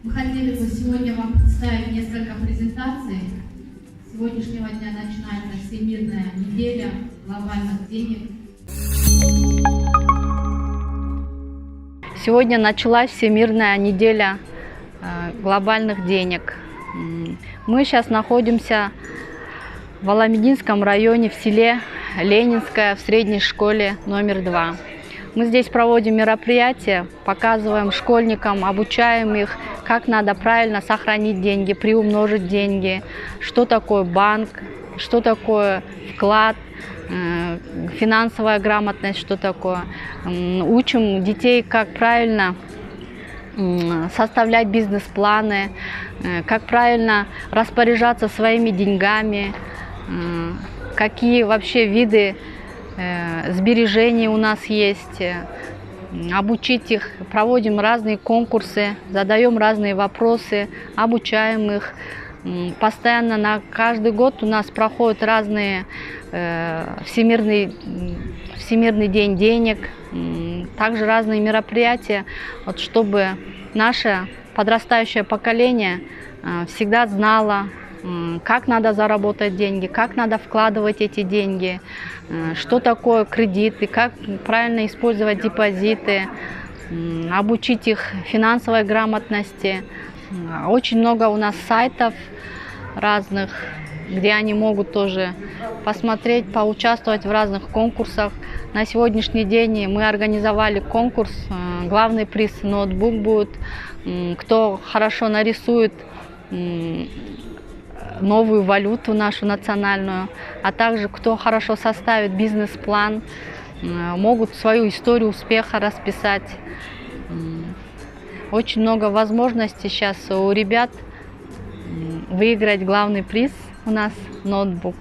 Мы хотели бы сегодня вам представить несколько презентаций. С сегодняшнего дня начинается Всемирная неделя глобальных денег. Сегодня началась Всемирная неделя глобальных денег. Мы сейчас находимся в Аламединском районе, в селе Ленинское, в средней школе номер 2. Мы здесь проводим мероприятия, показываем школьникам, обучаем их, как надо правильно сохранить деньги, приумножить деньги, что такое банк, что такое вклад, финансовая грамотность, что такое. Учим детей, как правильно составлять бизнес-планы, как правильно распоряжаться своими деньгами, какие вообще виды сбережений у нас есть, обучить их, проводим разные конкурсы, задаем разные вопросы, обучаем их. Постоянно на каждый год у нас проходят разные Всемирный день денег, также разные мероприятия, вот, чтобы наше подрастающее поколение всегда знало, как надо заработать деньги, как надо вкладывать эти деньги, что такое кредиты, как правильно использовать депозиты, обучить их финансовой грамотности. Очень много у нас сайтов разных, где они могут тоже посмотреть, поучаствовать в разных конкурсах. На сегодняшний день мы организовали конкурс, главный приз ноутбук будет. Кто хорошо нарисует новую валюту нашу национальную, а также кто хорошо составит бизнес-план, могут свою историю успеха расписать. Очень много возможностей сейчас у ребят выиграть главный приз у нас ноутбук.